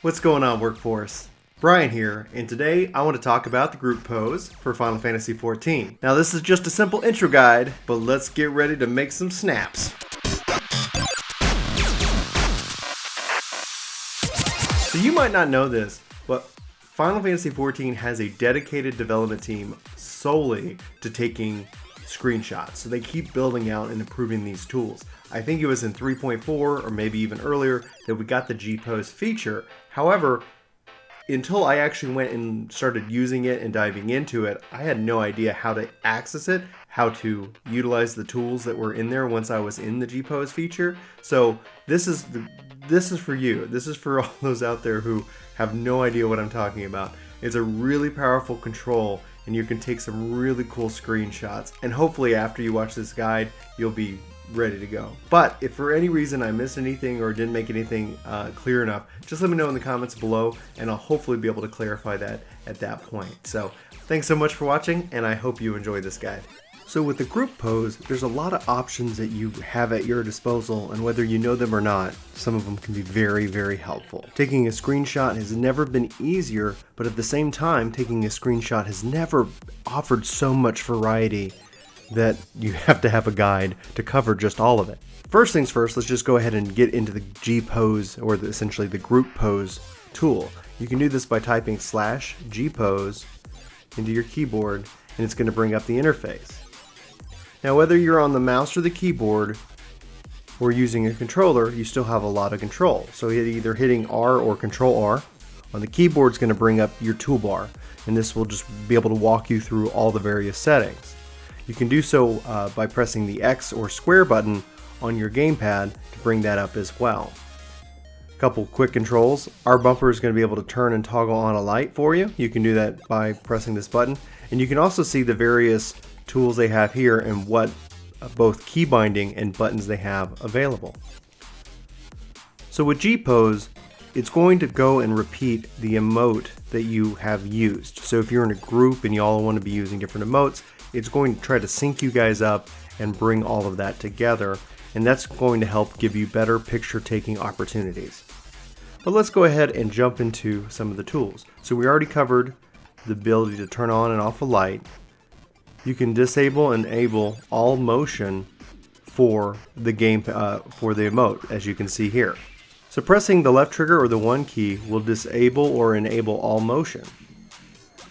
What's going on, workforce? Brian here, and today I want to talk about the group pose for Final Fantasy XIV. Now this is just a simple intro guide, but let's get ready to make some snaps. So you might not know this, but Final Fantasy XIV has a dedicated development team solely to taking screenshots. So they keep building out and improving these tools. I think it was in 3.4 or maybe even earlier that we got the Gpose feature. However, until I actually went and started using it and diving into it, I had no idea how to access it, how to utilize the tools that were in there once I was in the Gpose feature. So this is for you. This is for all those out there who have no idea what I'm talking about. It's a really powerful control, and you can take some really cool screenshots. And hopefully after you watch this guide, you'll be ready to go. But if for any reason I missed anything or didn't make anything clear enough, just let me know in the comments below, and I'll hopefully be able to clarify that at that point. So thanks so much for watching, and I hope you enjoy this guide. So with the group pose, there's a lot of options that you have at your disposal, and whether you know them or not, some of them can be very, very helpful. Taking a screenshot has never been easier, but at the same time, taking a screenshot has never offered so much variety that you have to have a guide to cover just all of it. First things first, let's just go ahead and get into the Gpose, or essentially the group pose tool. You can do this by typing /Gpose into your keyboard, and it's going to bring up the interface. Now whether you're on the mouse or the keyboard or using a controller, you still have a lot of control. So either hitting R or Control R. On the keyboard is going to bring up your toolbar, and this will just be able to walk you through all the various settings. You can do so by pressing the X or square button on your gamepad to bring that up as well. A couple quick controls. Our bumper is going to be able to turn and toggle on a light for you. You can do that by pressing this button, and you can also see the various tools they have here and what both key binding and buttons they have available. So with Gpose, it's going to go and repeat the emote that you have used. So if you're in a group and you all want to be using different emotes, it's going to try to sync you guys up and bring all of that together, and that's going to help give you better picture taking opportunities. But let's go ahead and jump into some of the tools. So we already covered the ability to turn on and off a light. You can disable and enable all motion for the emote, as you can see here. So pressing the left trigger or the 1 key will disable or enable all motion.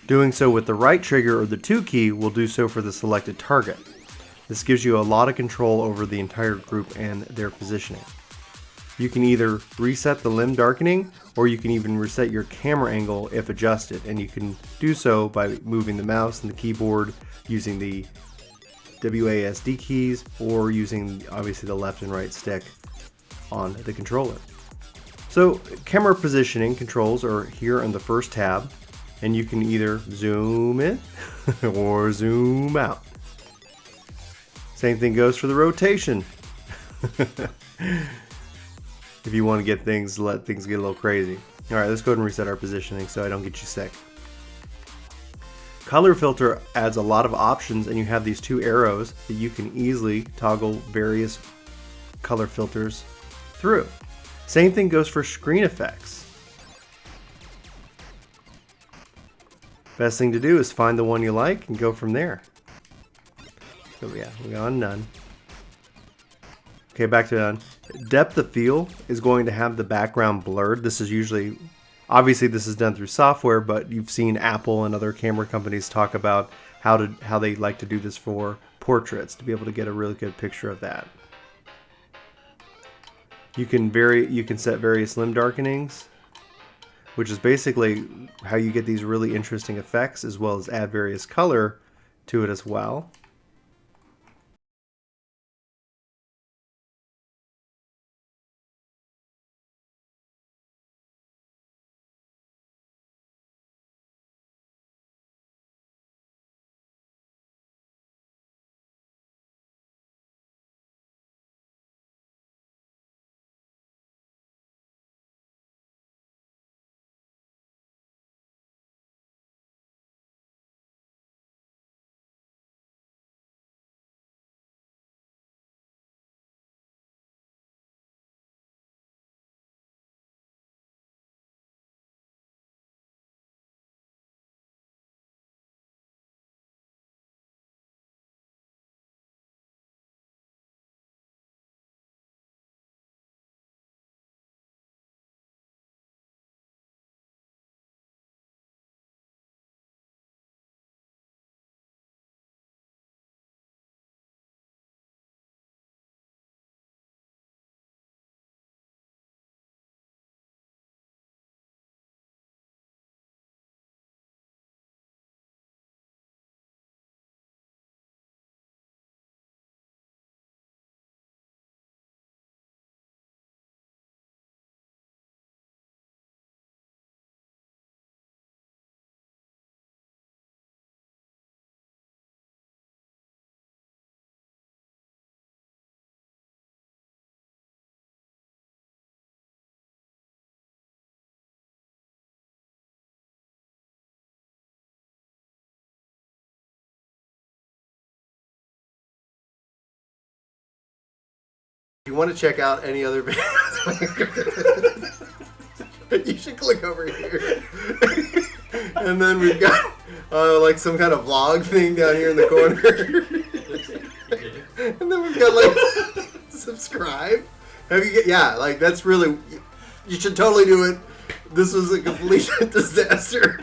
Doing so with the right trigger or the 2 key will do so for the selected target. This gives you a lot of control over the entire group and their positioning. You can either reset the limb darkening, or you can even reset your camera angle if adjusted, and you can do so by moving the mouse and the keyboard using the WASD keys, or using obviously the left and right stick on the controller. So camera positioning controls are here on the first tab, and you can either zoom in or zoom out. Same thing goes for the rotation. If you want to get things, let things get a little crazy. Alright, let's go ahead and reset our positioning so I don't get you sick. Color filter adds a lot of options, and you have these 2 arrows that you can easily toggle various color filters through. Same thing goes for screen effects. Best thing to do is find the one you like and go from there. So yeah, we got on none. Okay, back to none. Depth of field is going to have the background blurred. This is usually, obviously this is done through software, but you've seen Apple and other camera companies talk about how they like to do this for portraits, to be able to get a really good picture of that. You can set various limb darkenings, which is basically how you get these really interesting effects, as well as add various color to it as well. want to check out any other videos, you should click over here. And then we've got like some kind of vlog thing down here in the corner. And then we've got like subscribe. Like that's really, you should totally do it. This was a complete disaster.